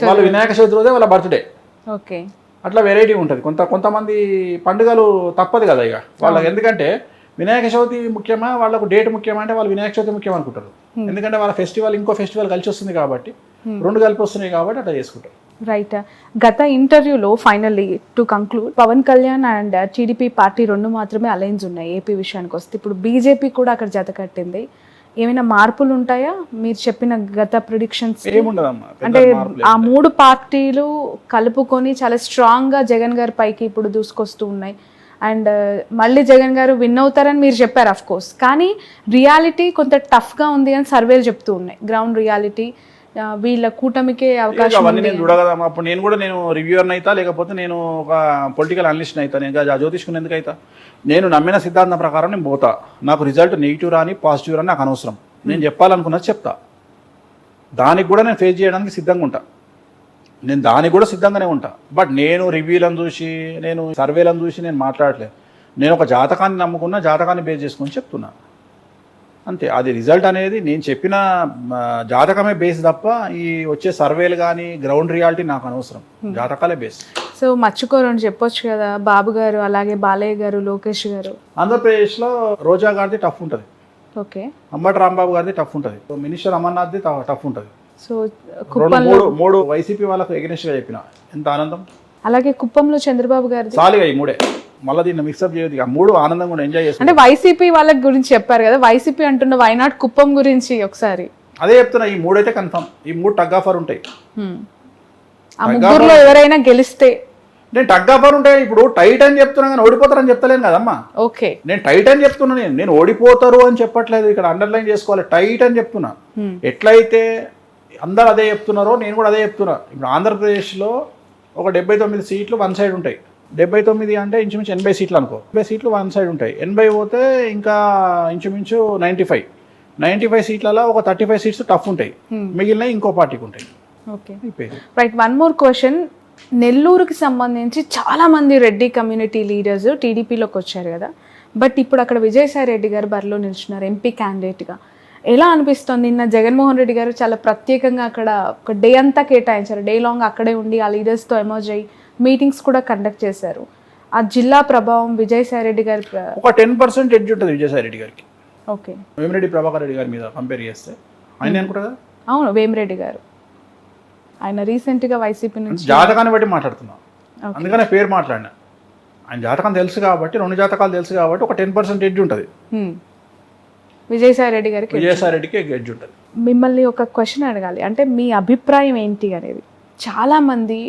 వాళ్ళు వినాయక చవితి రోజే వాళ్ళ బర్త్డే. ఓకే. అట్లా వెరైటీ ఉంటుంది. కొంతమంది పండుగలు తప్పదు కదా ఇక వాళ్ళకి. ఎందుకంటే వినాయక చవితి ముఖ్యమా, వాళ్ళకు డేట్ ముఖ్యమా అంటే వాళ్ళు వినాయక చవితి ముఖ్యం అనుకుంటారు. ఎందుకంటే వాళ్ళ ఫెస్టివల్ ఇంకో ఫెస్టివల్ కలిసి వస్తుంది కాబట్టి, రెండు కలిపి వస్తున్నాయి కాబట్టి అట్లా చేసుకుంటారు. రైట్. గత ఇంటర్వ్యూలో finally to conclude, Pawan Kalyan and TDP party రెండు మాత్రమే అలయన్స్ ఉన్నాయి ఏపీ విషయానికి వస్తే. ఇప్పుడు బీజేపీ కూడా అక్కడ జత కట్టింది. ఏమైనా మార్పులు ఉంటాయా మీరు చెప్పిన గత ప్రిడిక్షన్స్? అంటే ఆ మూడు పార్టీలు కలుపుకొని చాలా స్ట్రాంగ్ గా జగన్ గారి పైకి ఇప్పుడు దూసుకొస్తూ ఉన్నాయి. అండ్ మళ్ళీ జగన్ గారు విన్ అవుతారని మీరు చెప్పారు అఫ్ కోర్స్, కానీ రియాలిటీ కొంత టఫ్ గా ఉంది అని సర్వేలు చెప్తూ ఉన్నాయి. గ్రౌండ్ రియాలిటీ వీళ్ళ కూటమికే అవకాశం. నేను చూడగదా అప్పుడు నేను రివ్యూవర్ని అవుతా, లేకపోతే నేను ఒక పొలిటికల్ అనలిస్ట్ అవుతా. నేను జ్యోతిష్కుని ఎందుకు అవుతా? నేను నమ్మిన సిద్ధాంతం ప్రకారం నేను పోతా. నాకు రిజల్ట్ నెగిటివ్ రాని పాజిటివ్ రాని నాకు అనవసరం. నేను చెప్పాలనుకున్నది చెప్తా. దానికి కూడా నేను ఫేస్ చేయడానికి సిద్ధంగా ఉంటా. నేను దానికి కూడా సిద్ధంగానే ఉంటా. బట్ నేను రివ్యూలను చూసి, నేను సర్వేలను చూసి నేను మాట్లాడలేదు. నేను ఒక జాతకాన్ని నమ్ముకున్న, జాతకాన్ని బేస్ చేసుకొని చెప్తున్నా అంతే. అది రిజల్ట్ అనేది నేను చెప్పిన జాతకమే బేస్ తప్ప ఈ వచ్చే సర్వేలు కానీ గ్రౌండ్ రియాలిటీ నాకు అనవసరం. జాతకాలే బేస్. సో మర్చిపోరని చెప్పొచ్చు కదా బాబు గారు, అలాగే బాలయ్య గారు, లోకేష్ గారు. ఆంధ్రప్రదేశ్లో రోజా గారిది టఫ్ ఉంటుంది. ఓకే. అంబటి రాంబాబు గారిది టఫ్ ఉంటుంది. మినిస్టర్ అమర్నాథ్ది టఫ్ ఉంటుంది. సో మూడు వైసీపీ వాళ్ళకు ఎగనెస్ట్గా చెప్పిన ఎంత ఆనందం. అలాగే కుప్పంలో చంద్రబాబు గారు సాలిగా ఈ మూడే మళ్ళీ దీన్ని మిక్సప్ చేయదు. మూడు ఆనందంగా కూడా ఎంజాయ్ చేస్తాను. అంటే వైసీపీ వాళ్ళ గురించి చెప్పారు కదా, వైసీపీ అంటున్న వైనాట్ కుప్పం గురించి ఒకసారి అదే చెప్తున్నా. ఈ మూడైతే కన్ఫర్మ్. ఈ మూడు టగ్ ఆఫర్ ఉంటాయి. ఆ ముగ్గురులో ఎవరైనా గెలిస్తే నేను టగ్ ఆఫర్ ఉంటాయి. ఇప్పుడు టైట్ అని చెప్తున్నా కానీ ఓడిపోతారని చెప్తలేను కదమ్మా. ఓకే. నేను టైట్ అని చెప్తున్నా. నేను ఓడిపోతారు అని చెప్పట్లేదు. ఇక్కడ అండర్లైన్ చేసుకోవాలి. టైట్ అని చెప్తున్నా. ఎట్లయితే అందరు అదే చెప్తున్నారో నేను కూడా అదే చెప్తున్నా. ఇప్పుడు ఆంధ్రప్రదేశ్లో ఒక 79 సీట్లు వన్ సైడ్ ఉంటాయి. 79 అంటే ఇంచుమించు 80 సీట్లు అనుకో. 80 సీట్లు వన్ సైడ్ ఉంటాయి. 80 పోతే ఇంకా ఇంచుమించు 95 సీట్లలో ఒక 35 సీట్స్ టఫ్ ఉంటాయి. మిగిలిన ఇంకో పార్టీకి ఉంటాయి. Okay. Right. One more question. నెల్లూరుకి సంబంధించి చాలా మంది రెడ్డి కమ్యూనిటీ లీడర్స్ టీడీపీలోకి వచ్చారు కదా, బట్ ఇప్పుడు అక్కడ విజయసాయి రెడ్డి గారు బరిలో నిల్చున్నారు ఎంపీ క్యాండిడేట్గా. ఎలా అనిపిస్తుంది? నిన్న జగన్మోహన్ రెడ్డి గారు చాలా ప్రత్యేకంగా అక్కడ ఒక డే అంతా కేటాయించారు. డే లాంగ్ అక్కడే ఉండి ఆ లీడర్స్తో ఎమర్జ్ అయ్యి మీటింగ్స్ కూడా కండక్ట్ చేశారు. ఆ జిల్లా ప్రభావం విజయసాయి రెడ్డి గారి ఒక 10% ఎడ్జ్ ఉంటుంది విజయసాయి రెడ్డి గారికి. ఓకే. వేమిరెడ్డి ప్రభాకర్ రెడ్డి గారి మీద కంపేర్ చేస్తే ఆయన అనుకుంటా కదా. అవును, వేమిరెడ్డి గారు ఆయన రీసెంట్గా వైసీపీ నుంచి జాతకాన్ని బట్టి మాట్లాడుతున్నా, అందుకనే పేరు మాట్లాడినా. ఆయన జాతకం తెలుసు కాబట్టి, రెండు జాతకాలు తెలుసు కాబట్టి ఒక 10% ఎడ్జ్ ఉంటుంది విజయసాయి రెడ్డి గారికి. విజయసాయి రెడ్డికి ఎడ్జ్ ఉంటుంది. మిమ్మల్ని ఒక క్వశ్చన్ అడగాలి, అంటే మీ అభిప్రాయం ఏంటి అనేది. చాలామంది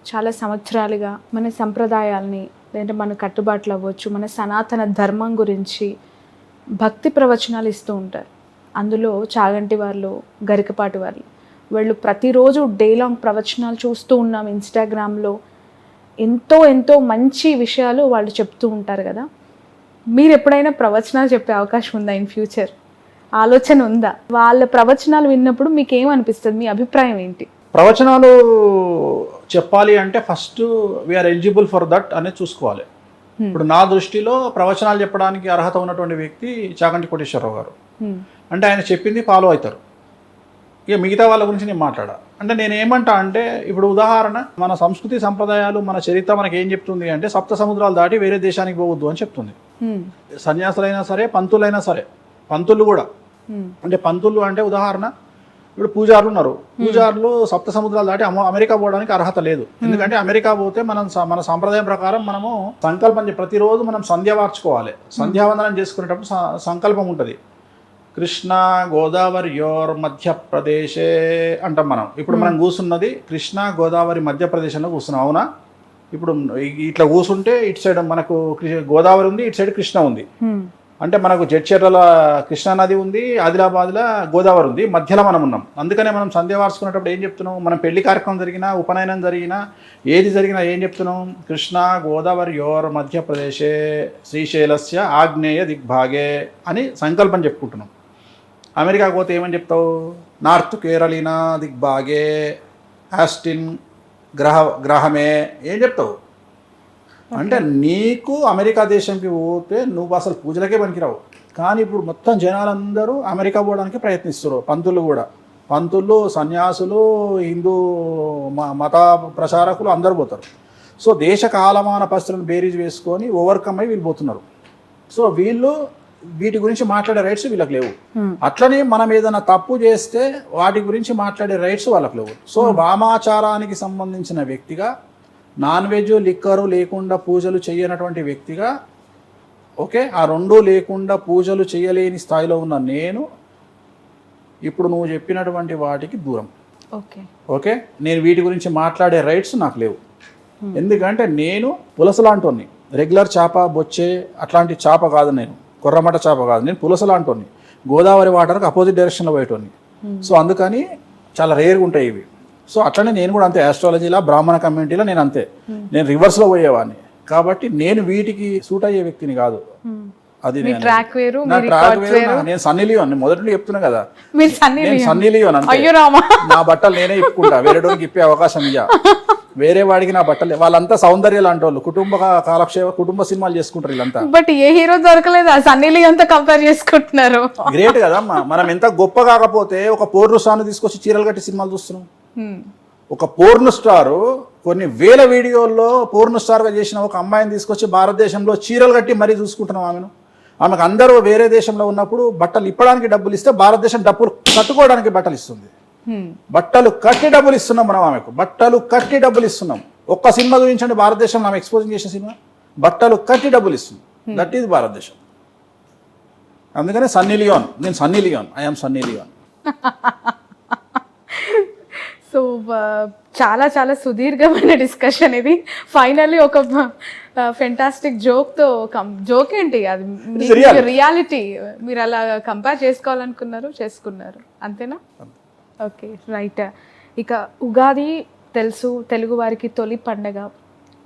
చాలా సంవత్సరాలుగా మన సంప్రదాయాల్ని, లేదంటే మన కట్టుబాట్లు అవ్వచ్చు, మన సనాతన ధర్మం గురించి భక్తి ప్రవచనాలు ఇస్తూ ఉంటారు. అందులో చాగంటి వాళ్ళు, గరికపాటి వాళ్ళు ప్రతిరోజు డే లాంగ్ ప్రవచనాలు చూస్తూ ఉన్నాం. ఇన్స్టాగ్రామ్లో ఎంతో మంచి విషయాలు వాళ్ళు చెప్తూ ఉంటారు కదా. మీరు ఎప్పుడైనా ప్రవచనాలు చెప్పే అవకాశం ఉందా ఇన్ ఫ్యూచర్? ఆలోచన ఉందా? వాళ్ళ ప్రవచనాలు విన్నప్పుడు మీకు ఏమనిపిస్తుంది? మీ అభిప్రాయం ఏంటి? ప్రవచనాలు చెప్పాలి అంటే first we are eligible for that అనేది చూసుకోవాలి. ఇప్పుడు నా దృష్టిలో ప్రవచనాలు చెప్పడానికి అర్హత ఉన్నటువంటి వ్యక్తి చాగంటి కోటేశ్వరరావు గారు. అంటే ఆయన చెప్పింది ఫాలో అవుతారు. ఇక మిగతా వాళ్ళ గురించి నేను మాట్లాడా. అంటే నేను ఏమంటా అంటే, ఇప్పుడు ఉదాహరణ, మన సంస్కృతి సంప్రదాయాలు, మన చరిత్ర మనకి ఏం చెప్తుంది అంటే, సప్త సముద్రాలు దాటి వేరే దేశానికి పోవద్దు అని చెప్తుంది. సన్యాసులైనా సరే, పంతులైనా సరే, పంతులు కూడా. అంటే పంతులు అంటే ఉదాహరణ, ఇప్పుడు పూజారులు ఉన్నారు. పూజారులు సప్త సముద్రాలు దాటి అమెరికా పోవడానికి అర్హత లేదు. ఎందుకంటే అమెరికా పోతే మన సాంప్రదాయం ప్రకారం మనము సంకల్పం ప్రతిరోజు మనం సంధ్య వార్చుకోవాలి. సంధ్యావందనం చేసుకునేటప్పుడు సంకల్పం ఉంటుంది. కృష్ణ గోదావరి యోర్ మధ్యప్రదేశే అంటాం మనం. ఇప్పుడు మనం కూర్చున్నది కృష్ణ గోదావరి మధ్యప్రదేశ్లో కూర్చున్నాం, అవునా? ఇప్పుడు ఇట్లా కూర్చుంటే ఇటు సైడ్ మనకు గోదావరి ఉంది, ఇటు సైడ్ కృష్ణ ఉంది. అంటే మనకు జడ్చర్ల కృష్ణా నది ఉంది, ఆదిలాబాద్లో గోదావరి ఉంది, మధ్యలో మనం ఉన్నాం. అందుకనే మనం సంధ్య వార్చుకునేటప్పుడు ఏం చెప్తున్నాం? మనం పెళ్లి కార్యక్రమం జరిగినా, ఉపనయనం జరిగినా, ఏది జరిగినా ఏం చెప్తున్నాం? కృష్ణ గోదావరి యోర్ మధ్యప్రదేశే శ్రీశైలస్య ఆగ్నేయ దిగ్భాగే అని సంకల్పం చెప్పుకుంటున్నాం. అమెరికా పోతే ఏమని చెప్తావు? నార్త్ కేరళీనా దిగ్భాగే ఆస్టిన్ గ్రహమే ఏం చెప్తావు? అంటే నీకు అమెరికా దేశంకి పోతే నువ్వు అసలు పూజలకే పనికిరావు. కానీ ఇప్పుడు మొత్తం జనాలందరూ అమెరికా పోవడానికి ప్రయత్నిస్తారు, పంతులు కూడా. పంతులు, సన్యాసులు, హిందూ మత ప్రచారకులు అందరు పోతారు. సో దేశ కాలమాన పరిస్థితులను బేరీజ్ వేసుకొని ఓవర్కమ్ అయి వీళ్ళు పోతున్నారు. సో వీళ్ళు వీటి గురించి మాట్లాడే రైట్స్ వీళ్ళకి లేవు. అట్లనే మనం ఏదైనా తప్పు చేస్తే వాటి గురించి మాట్లాడే రైట్స్ వాళ్ళకి లేవు. సో వామాచారానికి సంబంధించిన వ్యక్తిగా, నాన్ వెజ్ లిక్కరు లేకుండా పూజలు చేయనటువంటి వ్యక్తిగా, ఓకే, ఆ రెండూ లేకుండా పూజలు చేయలేని స్థాయిలో ఉన్న నేను ఇప్పుడు నువ్వు చెప్పినటువంటి వాటికి దూరం. ఓకే, నేను వీటి గురించి మాట్లాడే రైట్స్ నాకు లేవు. ఎందుకంటే నేను పులసలాంటోని, రెగ్యులర్ చేప, బొచ్చే అట్లాంటి చేప కాదు, నేను కొర్రమట చేప కాదు, నేను పులసలాంటోని, గోదావరి వాటర్కి అపోజిట్ డైరెక్షన్లో పోయేటోని. సో అందుకని చాలా రేర్గా ఉంటాయి ఇవి. సో అట్లనే నేను కూడా అంతే, ఆస్ట్రాలజీలో బ్రాహ్మణ కమ్యూనిటీలో నేను అంతే, నేను రివర్స్లో పోయేవాడిని. కాబట్టి నేను వీటికి సూట్ అయ్యే వ్యక్తిని కాదు. అది నా ట్రాక్ వేరు. నేను సన్నీ లియోన్, మొదటి చెప్తున్నా కదా, నేను సన్నీ లియోన్ అంతే. నా బట్టలు నేనే ఇప్పుకుంటా, వేరే డోరికి ఇప్పే అవకాశం ఇయ్యా. వేరే వాడికి నా బట్టలు, వాళ్ళంతా సౌందర్య లాంటి వాళ్ళు, కుటుంబ కాలక్షేమ, కుటుంబ సినిమాలు చేసుకుంటారు వీళ్ళంతా. బట్ ఏ హీరో దొరకలేదు, సన్నీ లియోన్ తో కంపేర్ చేసుకుంటున్నారు. గ్రేట్ కదమ్మా. మనం ఎంత గొప్ప కాకపోతే ఒక పోర్ను స్టార్ను తీసుకొచ్చి చీరలు కట్టి సినిమాలు చూస్తున్నాం. ఒక పోర్ను స్టార్ కొన్ని వేల వీడియోల్లో పోర్ను స్టార్గా చేసిన ఒక అమ్మాయిని తీసుకొచ్చి భారతదేశంలో చీరలు కట్టి మరీ చూసుకుంటున్నాం ఆమెను. ఆమెకు అందరూ వేరే దేశంలో ఉన్నప్పుడు బట్టలు ఇప్పడానికి డబ్బులు ఇస్తే భారతదేశం డబ్బులు కట్టుకోవడానికి బట్టలు ఇస్తుంది. బట్టలు కట్టి డబ్బులు ఇస్తున్నాం మనం ఆమెకు, బట్టలు కట్టి డబ్బులు ఇస్తున్నాం. ఒక్క సినిమా చూపించండి భారతదేశంలో ఆమె ఎక్స్పోజింగ్ చేసిన సినిమా, బట్టలు కట్టి డబ్బులు ఇస్తున్నాం. దట్ ఈజ్ భారతదేశం. అందుకనే సన్నీ లియోన్, నేను Sunny Leone, I'm Sunny Leone. So చాలా చాలా సుదీర్ఘమైన డిస్కషన్ ఇది. ఫైనల్లీ ఒక ఫెంటాస్టిక్ జోక్ ఏంటి అది, రియాలిటీ మీరు అలా కంపేర్ చేసుకోవాలనుకున్నారు, చేసుకున్నారు, అంతేనా? Okay, right. ఇక ఉగాది తెలుసు, తెలుగు వారికి తొలి పండగ.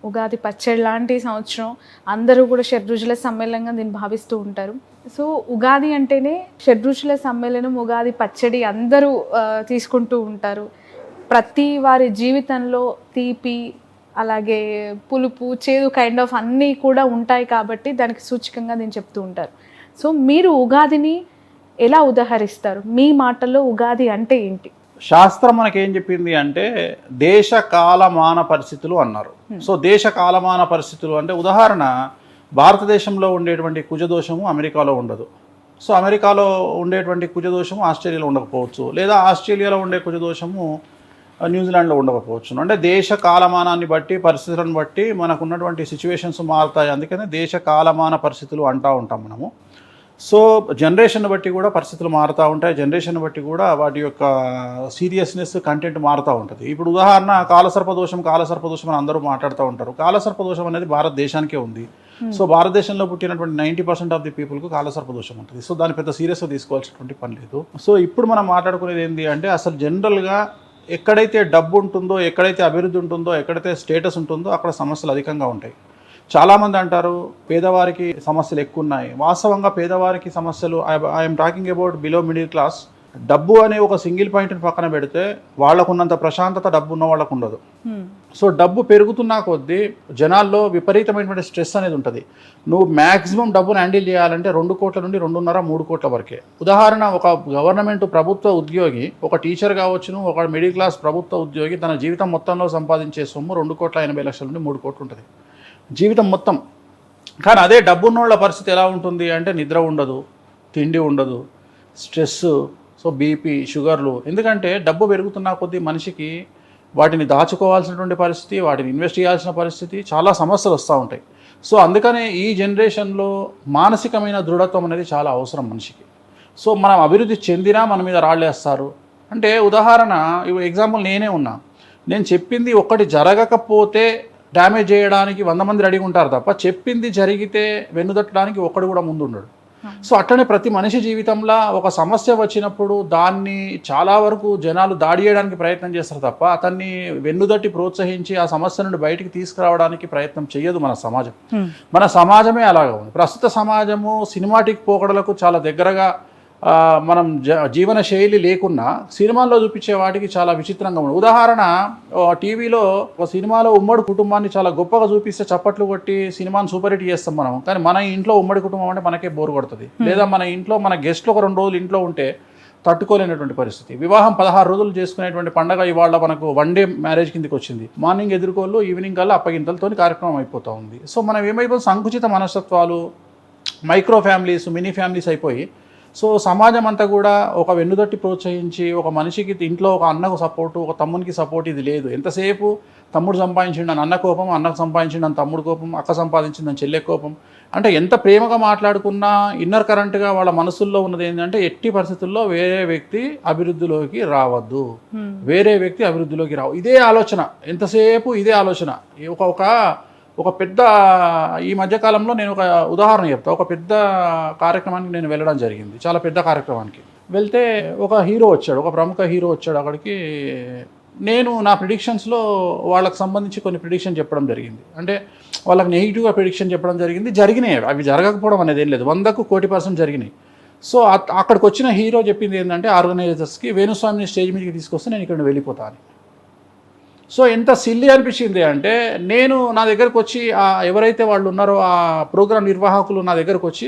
ఉగాది పచ్చడి లాంటి సంవత్సరం, అందరూ కూడా షడ్రుచుల సమ్మేళనంగా దీన్ని భావిస్తూ ఉంటారు. సో ఉగాది అంటేనే షడ్రుచుల సమ్మేళనం, ఉగాది పచ్చడి అందరూ తీసుకుంటూ ఉంటారు. ప్రతి వారి జీవితంలో తీపి, అలాగే పులుపు, చేదు కైండ్ ఆఫ్ అన్నీ కూడా ఉంటాయి కాబట్టి దానికి సూచకంగా నేను చెప్తూ ఉంటారు. సో మీరు ఉగాదిని ఎలా ఉదాహరిస్తారు? మీ మాటల్లో ఉగాది అంటే ఏంటి? శాస్త్రం మనకేం చెప్పింది అంటే దేశ కాలమాన పరిస్థితులు అన్నారు. సో దేశ కాలమాన పరిస్థితులు అంటే ఉదాహరణ, భారతదేశంలో ఉండేటువంటి కుజదోషము అమెరికాలో ఉండదు. సో అమెరికాలో ఉండేటువంటి కుజదోషము ఆస్ట్రేలియాలో ఉండకపోవచ్చు, లేదా ఆస్ట్రేలియాలో ఉండే కుజదోషము న్యూజిలాండ్లో ఉండకపోవచ్చు. అంటే దేశ కాలమానాన్ని బట్టి, పరిస్థితులను బట్టి మనకు ఉన్నటువంటి సిచ్యువేషన్స్ మారుతాయి. అందుకనే దేశ కాలమాన పరిస్థితులు అంటూ ఉంటాం మనము. సో జనరేషన్ బట్టి కూడా పరిస్థితులు మారుతూ ఉంటాయి, జనరేషన్ బట్టి కూడా వాటి యొక్క సీరియస్నెస్, కంటెంట్ మారుతూ ఉంటుంది. ఇప్పుడు ఉదాహరణ కాలసర్పదోషం అని అందరూ మాట్లాడుతూ ఉంటారు. కాలసర్పదోషం అనేది భారతదేశానికే ఉంది. సో భారతదేశంలో పుట్టినటువంటి 90% ఆఫ్ ది పీపుల్కు కాలసర్పదోషం ఉంటుంది. సో దాన్ని పెద్ద సీరియస్గా తీసుకోవాల్సినటువంటి పని లేదు. సో ఇప్పుడు మనం మాట్లాడుకునేది ఏంటి అంటే, అసలు జనరల్గా ఎక్కడైతే డబ్బు ఉంటుందో, ఎక్కడైతే అభివృద్ధి ఉంటుందో, ఎక్కడైతే స్టేటస్ ఉంటుందో అక్కడ సమస్యలు అధికంగా ఉంటాయి. చాలామంది అంటారు పేదవారికి సమస్యలు ఎక్కువ ఉన్నాయి. వాస్తవంగా పేదవారికి సమస్యలు, I'm talking about below middle class. డబ్బు అనే ఒక సింగిల్ పాయింట్ని పక్కన పెడితే వాళ్ళకున్నంత ప్రశాంతత డబ్బు ఉన్న వాళ్ళకు ఉండదు. సో డబ్బు పెరుగుతున్నా కొద్దీ జనాల్లో విపరీతమైనటువంటి స్ట్రెస్ అనేది ఉంటుంది. నువ్వు మ్యాక్సిమం డబ్బును హ్యాండిల్ చేయాలంటే 2 కోట్ల నుండి 2.5-3 కోట్ల వరకే. ఉదాహరణ, ఒక గవర్నమెంట్ ప్రభుత్వ ఉద్యోగి, ఒక టీచర్ కావచ్చును, ఒక మిడిల్ క్లాస్ ప్రభుత్వ ఉద్యోగి తన జీవితం మొత్తంలో సంపాదించే సొమ్ము 2,80,00,000 నుండి 3 కోట్లు ఉంటుంది జీవితం మొత్తం. కానీ అదే డబ్బున్నోళ్ళ పరిస్థితి ఎలా ఉంటుంది అంటే, నిద్ర ఉండదు, తిండి ఉండదు, స్ట్రెస్, సో బీపీ, షుగర్లు. ఎందుకంటే డబ్బు పెరుగుతున్న కొద్దీ మనిషికి వాటిని దాచుకోవాల్సినటువంటి పరిస్థితి, వాటిని ఇన్వెస్ట్ చేయాల్సిన పరిస్థితి, చాలా సమస్యలు వస్తూ ఉంటాయి. సో అందుకనే ఈ జనరేషన్లో మానసికమైన దృఢత్వం అనేది చాలా అవసరం మనిషికి. సో మనం అభివృద్ధి చెందినా మన మీద రాళ్ళేస్తారు. అంటే ఉదాహరణ, ఎగ్జాంపుల్ నేనే ఉన్నా, నేను చెప్పింది ఒకటి జరగకపోతే డ్యామేజ్ చేయడానికి 100 మంది రెడీగా ఉంటారు తప్ప, చెప్పింది జరిగితే వెన్నుదట్టడానికి ఒక్కడు కూడా ముందు ఉండడు. సో అట్లనే ప్రతి మనిషి జీవితంలో ఒక సమస్య వచ్చినప్పుడు దాన్ని చాలా వరకు జనాలు దాడి చేయడానికి ప్రయత్నం చేస్తారు తప్ప, అతన్ని వెన్నుదట్టి ప్రోత్సహించి ఆ సమస్య నుండి బయటికి తీసుకురావడానికి ప్రయత్నం చేయదు మన సమాజం. మన సమాజమే అలాగా ఉంది. ప్రస్తుత సమాజము సినిమాటిక్ పోకడలకు చాలా దగ్గరగా, మనం జీవన శైలి లేకున్నా సినిమాల్లో చూపించే వాటికి చాలా విచిత్రంగా ఉంది. ఉదాహరణ, టీవీలో ఒక సినిమాలో ఉమ్మడి కుటుంబాన్ని చాలా గొప్పగా చూపిస్తే చప్పట్లు కొట్టి సినిమాని సూపర్ హిట్ చేస్తాం మనం. కానీ మన ఇంట్లో ఉమ్మడి కుటుంబం అంటే మనకే బోర్ కొడుతుంది. లేదా మన ఇంట్లో మన గెస్ట్లు ఒక 2 రోజులు ఇంట్లో ఉంటే తట్టుకోలేనటువంటి పరిస్థితి. వివాహం 16 రోజులు చేసుకునేటువంటి పండగ ఇవాళ మనకు 1 డే మ్యారేజ్ కిందకి వచ్చింది. మార్నింగ్ ఎదుర్కోళ్ళు, ఈవినింగ్ కల్లా అప్పగింతలతో కార్యక్రమం అయిపోతూ ఉంది. సో మనం ఏమైపోతుంది, సంకుచిత మనస్తత్వాలు, మైక్రో ఫ్యామిలీస్, మినీ ఫ్యామిలీస్ అయిపోయి, సో సమాజం అంతా కూడా ఒక వెన్నుదట్టి ప్రోత్సహించి, ఒక మనిషికి ఇంట్లో ఒక అన్నకు సపోర్టు, ఒక తమ్మునికి సపోర్ట్ ఇది లేదు. ఎంతసేపు తమ్ముడు సంపాదించిండని అన్న కోపం, అన్నకు సంపాదించిండని తమ్ముడు కోపం, అక్క సంపాదించిందని చెల్లె కోపం. అంటే ఎంత ప్రేమగా మాట్లాడుకున్నా ఇన్నర్ కరెంట్గా వాళ్ళ మనసుల్లో ఉన్నది ఏంటంటే ఎట్టి పరిస్థితుల్లో వేరే వ్యక్తి అభివృద్ధిలోకి రావద్దు, వేరే వ్యక్తి అభివృద్ధిలోకి రావు. ఇదే ఆలోచన, ఎంతసేపు ఇదే ఆలోచన. ఒక పెద్ద, ఈ మధ్యకాలంలో నేను ఒక ఉదాహరణ చెప్తా. ఒక పెద్ద కార్యక్రమానికి నేను వెళ్ళడం జరిగింది, చాలా పెద్ద కార్యక్రమానికి వెళ్తే ఒక హీరో వచ్చాడు, ఒక ప్రముఖ హీరో వచ్చాడు అక్కడికి. నేను నా ప్రిడిక్షన్స్లో వాళ్ళకి సంబంధించి కొన్ని ప్రిడిక్షన్ చెప్పడం జరిగింది. అంటే వాళ్ళకి నెగిటివ్గా ప్రిడిక్షన్ చెప్పడం జరిగింది. జరిగినాయి, అవి జరగకపోవడం అనేది ఏం లేదు, 100కు 1,000% జరిగినాయి. సో అక్కడికి వచ్చిన హీరో చెప్పింది ఏంటంటే ఆర్గనైజర్స్కి, వేణుస్వామిని స్టేజ్ మీదకి తీసుకొస్తే నేను ఇక్కడ వెళ్ళిపోతాను. సో ఎంత సిల్లీ అనిపించింది అంటే, నేను నా దగ్గరకు వచ్చి ఎవరైతే వాళ్ళు ఉన్నారో ఆ ప్రోగ్రాం నిర్వాహకులు నా దగ్గరకు వచ్చి,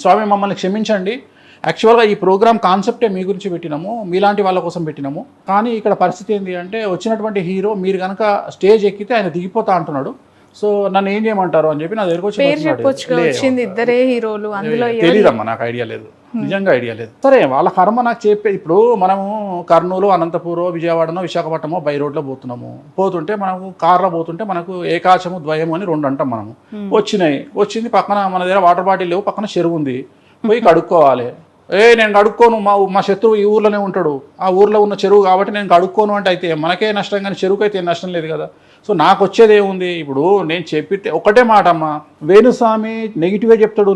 స్వామి మమ్మల్ని క్షమించండి, యాక్చువల్గా ఈ ప్రోగ్రామ్ కాన్సెప్టే మీ గురించి పెట్టినాము, మీలాంటి వాళ్ళ కోసం పెట్టినాము, కానీ ఇక్కడ పరిస్థితి ఏంటి అంటే వచ్చినటువంటి హీరో మీరు కనుక స్టేజ్ ఎక్కితే ఆయన దిగిపోతా అంటున్నాడు. సో నన్ను ఏం చేయమంటారు అని చెప్పి నా దగ్గరకు వచ్చి, ఇద్దరే హీరోలు, అందులో తెలియదమ్మా, నాకు ఐడియా లేదు, నిజంగా ఐడియా లేదు. సరే వాళ్ళ కర్మ నాకు చెప్పే. ఇప్పుడు మనము కర్నూలు, అనంతపురం, విజయవాడనో, విశాఖపట్నమో బై రోడ్లో పోతుంటే మనము కార్లో పోతుంటే మనకు ఏకాచము ద్వయము అని 2 అంటాం మనము. వచ్చింది పక్కన మన దగ్గర వాటర్ బాటిల్ లేవు, పక్కన చెరువు ఉంది, పోయి కడుక్కోవాలి. నేను కడుక్కోను, మా శత్రువు ఈ ఊర్లోనే ఉంటాడు, ఆ ఊర్లో ఉన్న చెరువు కాబట్టి నేను కడుక్కోను అంటే అయితే మనకే నష్టం, కానీ చెరువుకి అయితే నష్టం లేదు కదా. సో నాకు వచ్చేది ఏముంది, ఇప్పుడు నేను చెప్పితే ఒకటే మాట అమ్మా, వేణుస్వామి నెగిటివ్గా చెప్తాడు,